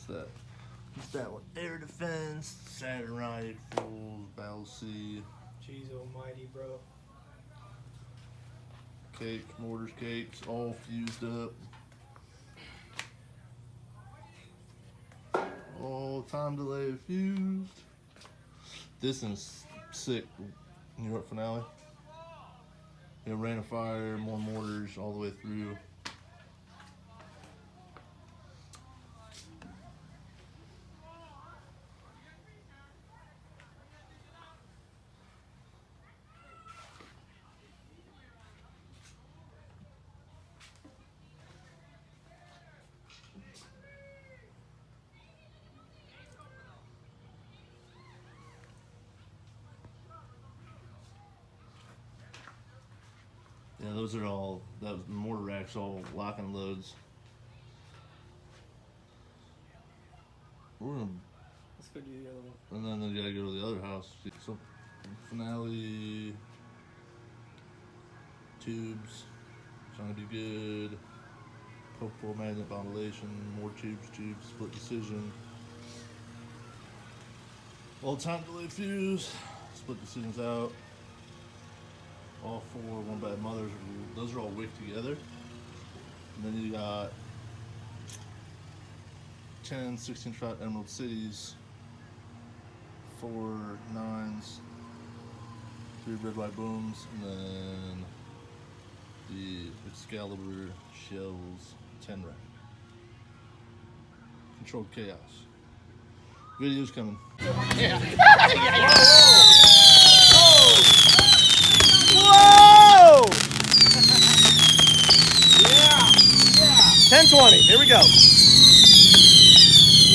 that? What's that one? Air defense, Saturn rifles, Battle C. Jeez almighty, bro. Cake, mortars, cakes, all fused up. All time delay fused. This is sick. New York finale. You know, rain of fire, more mortars all the way through. Yeah, those are all, that was the mortar racks, all lock and loads. We're gonna, Let's go do the other one. and then they gotta go to the other house. So, finale, tubes, trying to do good. Hopeful magnet ventilation, more tubes, split decision. All time delay fuse, split decisions out. All four one bad mothers, those are all wicked together. And then you got 10 16-shot Emerald Cities, 4 9s, 3 red white booms, and then the Excalibur shells 10 rack. Controlled chaos. Video's coming. Yeah. Whoa! Yeah! 10-20. Here we go.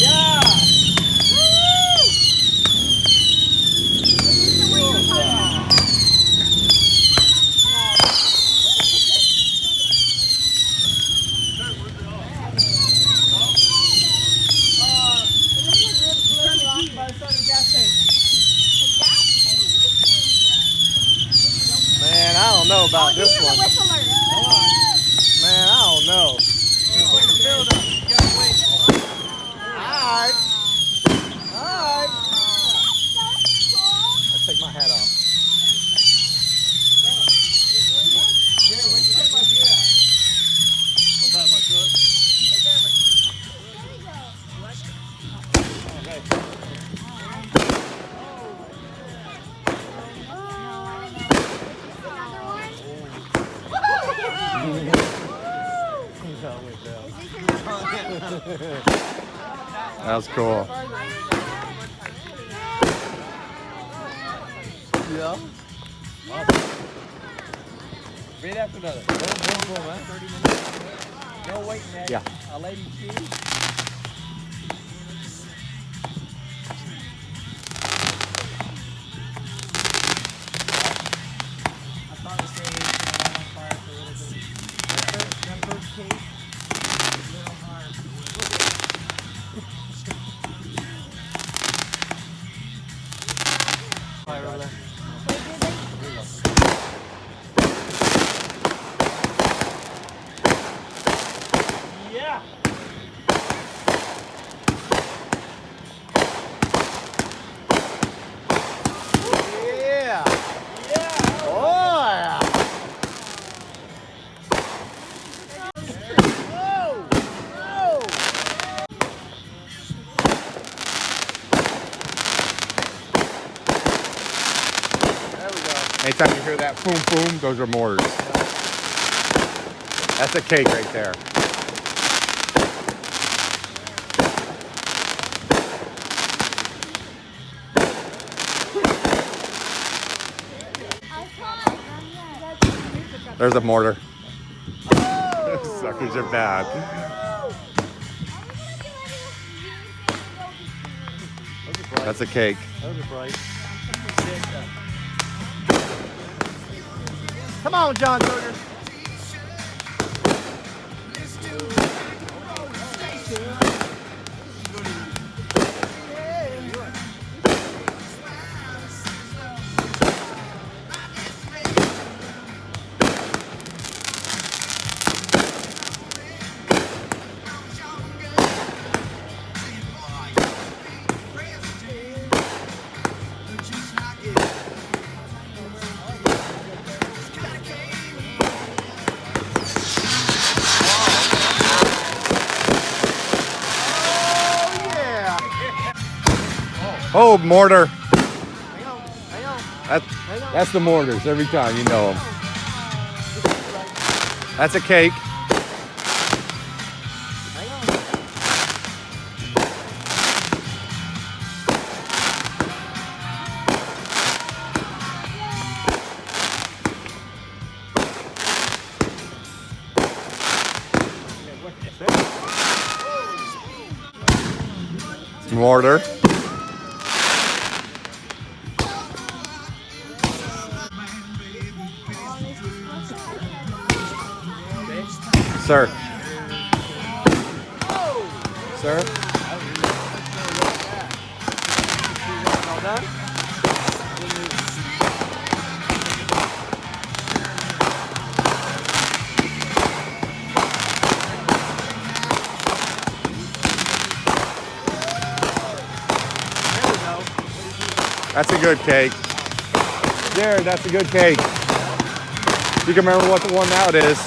Yeah! Man, I don't know about this one. Man, I don't know. Alright. Alright. I'll take my hat off. I'm back my truck. That was cool. Yeah. Right after another. Boom, boom, boom, huh? 30 minutes. No waiting at Yeah. a lady cheese. I thought the stage was going to light on fire for a little bit. That first case was lit on fire. Fire over there. Yeah. Yeah. Yeah. Oh, yeah. Whoa. Whoa. There we go. Anytime you hear that boom, boom, those are mortars. That's a cake right there. There's a mortar. Oh. Suckers are bad. That's a cake. Those are bright. Come on, John Turner. Oh, mortar. Hang on. Hang on. Hang on. That's the mortars every time, you know them. That's a cake. Hang on. Mortar. Sir. Sir? All done? There we go. That's a good cake. Jared, that's a good cake. You can remember what the one out is.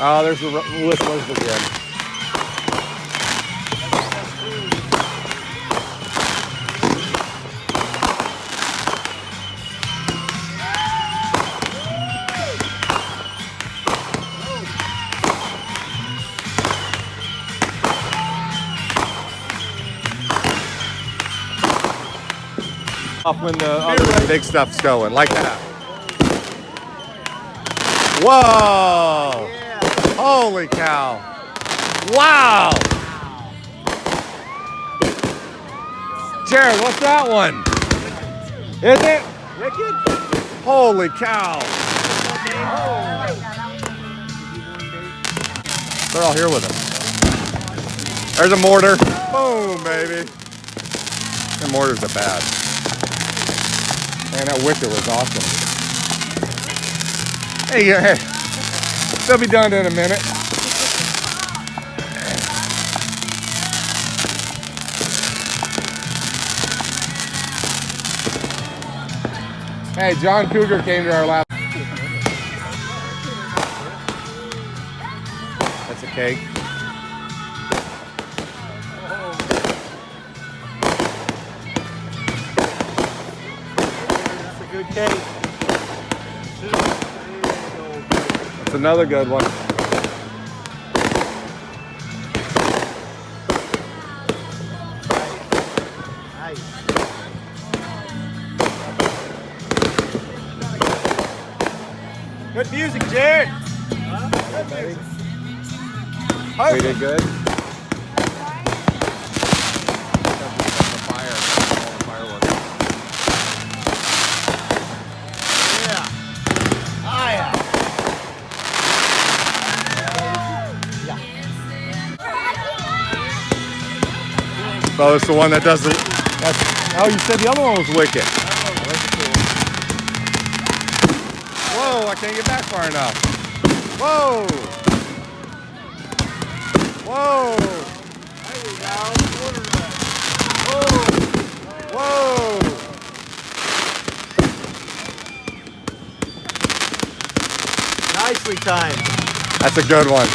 Oh, there's the whistlers again. Off when the other big stuff's going, like that. Whoa! Yeah. Holy cow! Wow! Jared, what's that one? Is it? Wicked? Holy cow! They're all here with us. There's a mortar. Boom, baby. The mortars are bad. Man, that wicker was awesome. Hey, hey. They'll be done in a minute. Hey, John Cougar came to our last. That's a cake. That's a good cake. That's another good one. Nice. Good music, Jared. Good music. We did good. Firework. Yeah. Oh, yeah. So it's the one that does the. Oh, you said the other one was wicked. Whoa! I can't get back far enough. Whoa! Whoa! There we go. Whoa! Nicely timed. That's a good one.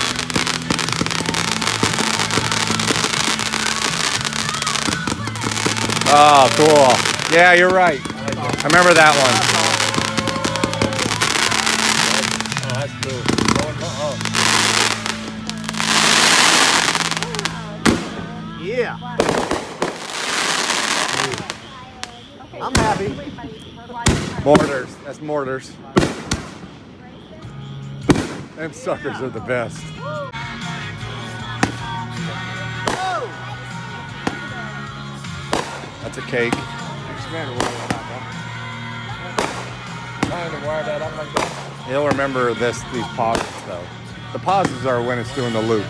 Oh, cool. Yeah, you're right. I remember that one. Oh, that's cool. Yeah. I'm happy. Mortars. That's mortars. Them suckers are the best. That's a cake. He'll remember these pauses though. The pauses are when it's doing the loop.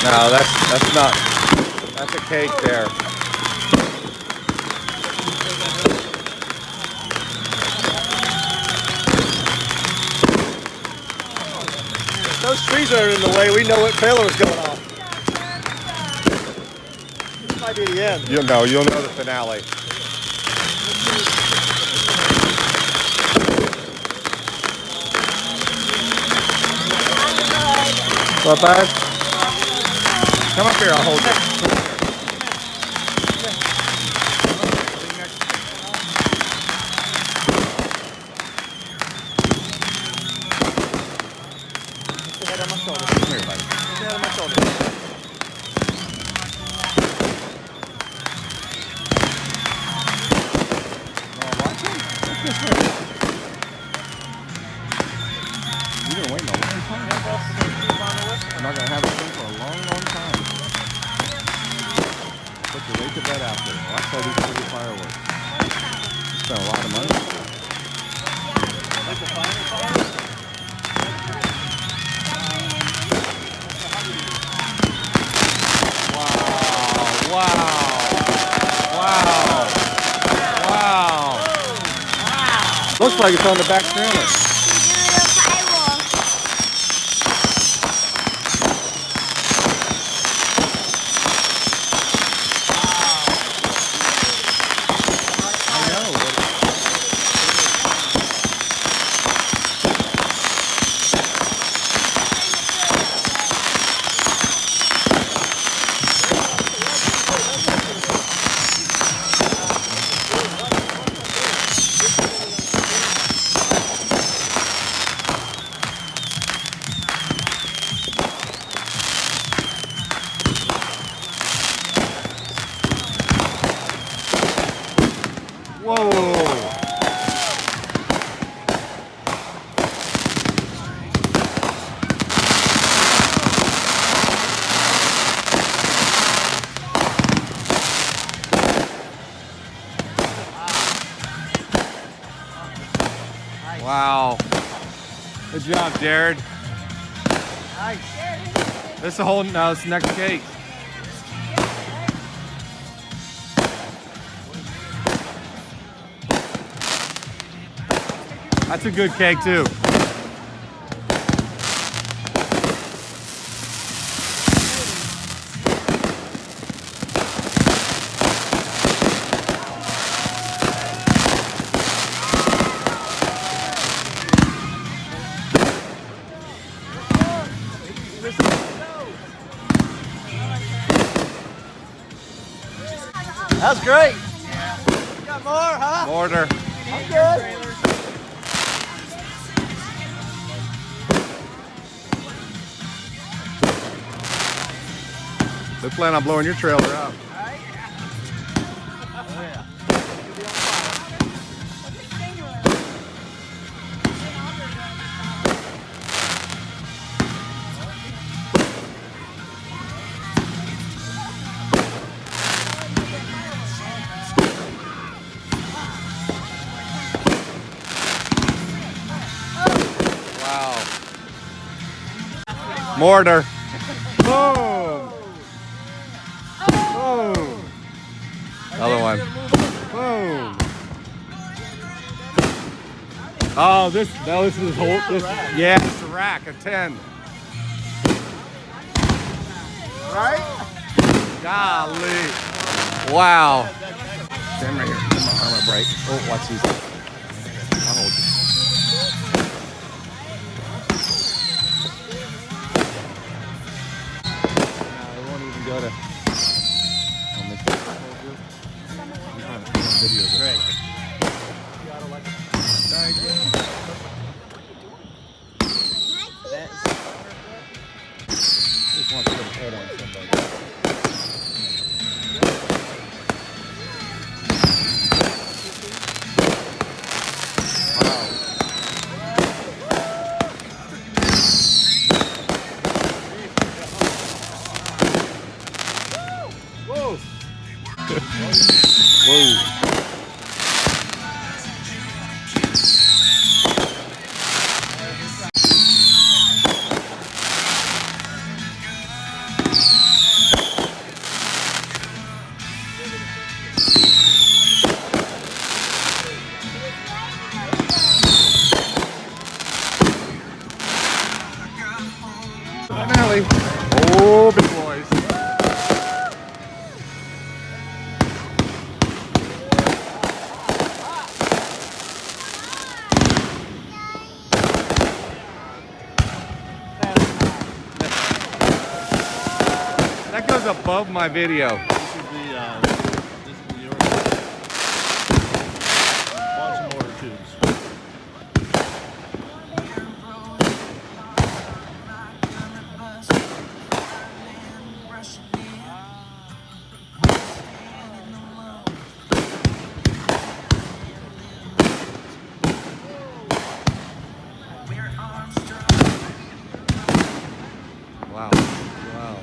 No, that's not. That's a cake there. those trees are in the way. We know what trailer is going off. This might be the end. You'll know the finale. What, bud? Come up here, I'll hold you. I'm not going to have it for a long, long time. Put your weight to bed after. Watch all these pretty fireworks. You spent a lot of money. Wow. Looks like it's on the back trailer. Wow. Good job, Jared. Nice. This is the whole, no, it's the next cake. That's a good cake too. That's great. You got more, huh? Mortar. I'm good. They plan on blowing your trailer up. Mortar. Boom. Boom. Another one. Boom. Oh, this is whole. This, yeah, it's a rack, a 10. Right? Golly. Wow. Stand right here. Put my arm up right. Oh, watch these. I'll hold you. Go to. I'll make that video. Great. Just want to put a head on somebody. Whoa. love my video. This is your watch some mortar tubes. Wow. Wow.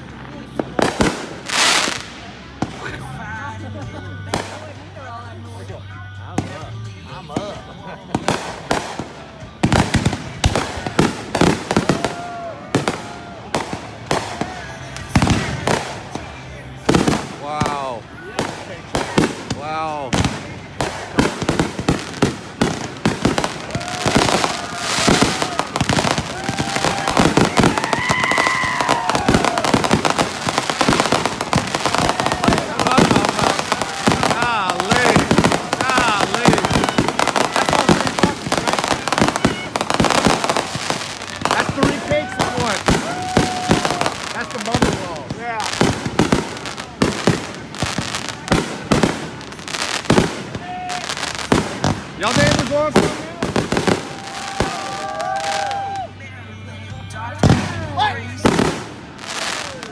I'm up. Wow. Wow. That's 3 cakes at once. That's the mother-in-law. Yeah. Y'all neighbors want some?